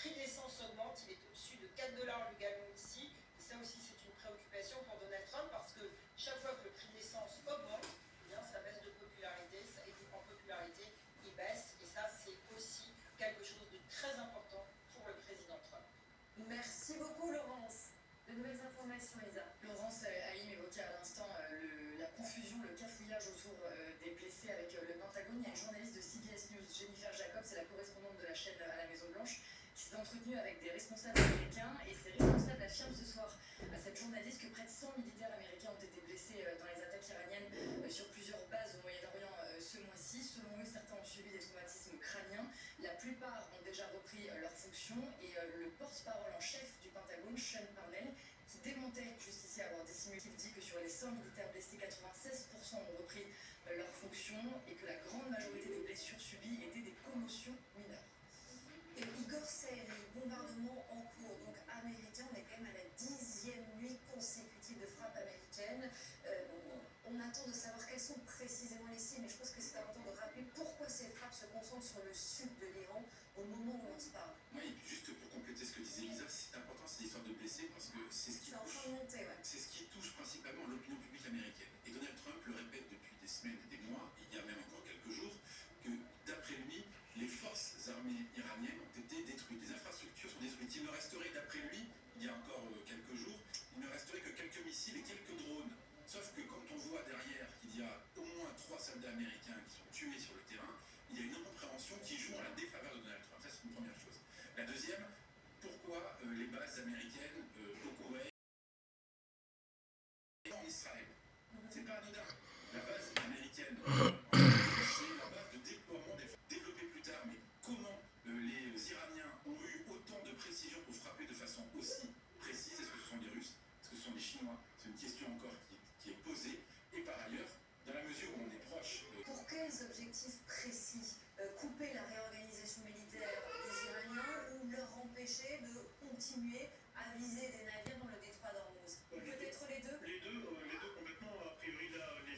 prix de l'essence augmente, il est au-dessus de 4 dollars le gallon ici. Et ça aussi, c'est une préoccupation pour Donald Trump parce que chaque fois que le prix de l'essence augmente, eh bien, ça baisse de popularité, et en popularité, il baisse. Et ça, c'est aussi quelque chose de très important pour le président Trump. Merci beaucoup, Laurence. De nouvelles informations, Isa. Laurence Haïm évoquait à l'instant la confusion, le cafouillage autour des blessés avec le Pentagone. Il y a une journaliste de CBS News, Jennifer Jacobs, c'est la correspondante de la chaîne à la Maison-Blanche, qui s'est entretenue avec des responsables américains. Et ces responsables affirment ce soir à cette journaliste que près de 100 militaires américains ont été blessés dans les attaques iraniennes sur plusieurs bases au Moyen-Orient ce mois-ci. Selon eux, certains ont subi des traumatismes crâniens. La plupart ont déjà repris leurs fonctions. Et le porte-parole en chef du Pentagone, Sean Parnell, qui démontait jusqu'ici avoir dissimulé, il dit que sur les 100 militaires blessés, 96% ont repris leurs fonctions et que la grande majorité des blessures subies étaient des commotions mineures. Et Igor, c'est les bombardements en cours, donc américains. On est quand même à la 10e nuit consécutive de frappes américaines. On attend de savoir quelles sont précisément les cibles, mais je pense que c'est important de rappeler pourquoi ces frappes se concentrent sur le sud de l'Iran au moment où on se parle. Oui, et puis juste pour compléter ce que disait Lisa, c'est important cette histoire de blessés parce que c'est ce qui C'est en train de monter, ouais. c'est ce qui touche principalement l'opinion publique américaine. Et Donald Trump le répète depuis des semaines et des mois, il y a même encore quelques jours, que d'après lui, les forces armées iraniennes ont été détruites. Les infrastructures sont détruites. Il ne resterait, d'après lui, il y a encore quelques jours, il ne resterait que quelques missiles et quelques drones. Sauf que quand on voit derrière qu'il y a au moins 3 soldats américains qui sont tués sur le terrain, il y a une incompréhension qui joue en la défaveur de Donald Trump. Ça, c'est une première chose. La deuxième, pourquoi les bases américaines au Koweït et en Israël? C'est pas anodin. La base américaine, c'est la base de déploiement des forces développées plus tard. Mais comment les Iraniens ont eu autant de précision pour frapper de façon aussi précise? Est-ce que ce sont des Russes? Est-ce que ce sont des Chinois? C'est une question encore qui est posée. Et par ailleurs, dans la mesure où on est proche... Pour quels objectifs précis? Couper la réorganisation militaire des Iraniens ou leur empêcher de continuer à viser des navires dans le détroit d'Ormuz? Peut-être les deux? Les deux complètement. A priori, là, on a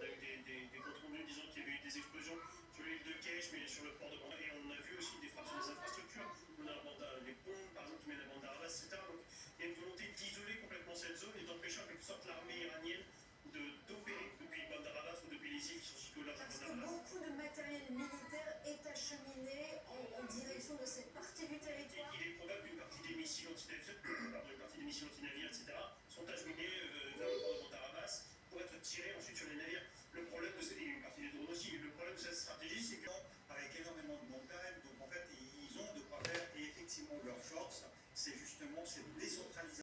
eu des comptes rendus disant qu'il y avait eu des explosions sur l'île de Kesh, mais sur le port de Bandar. Et on a vu aussi des frappes sur les infrastructures. On a les ponts, par exemple, qui mènent à Bandar Abbas, etc. Donc, il y a une volonté d'isoler complètement cette zone et d'empêcher en quelque sorte l'armée iranienne d'opérer depuis Bandar Abbas ou depuis les îles qui sont situées au large de Parce Bandar que Abbas. beaucoup de matériel militaire est acheminé en direction de cette partie du territoire. Il est probable qu'une partie des missiles antinavires, etc., sont acheminés vers le port de Bandar Abbas pour être tirés ensuite sur les navires. Le problème de une partie des drones aussi, le problème de cette stratégie, c'est que avec énormément de montagnes, donc en fait ils ont de quoi faire et effectivement leur force, c'est justement cette décentralisation.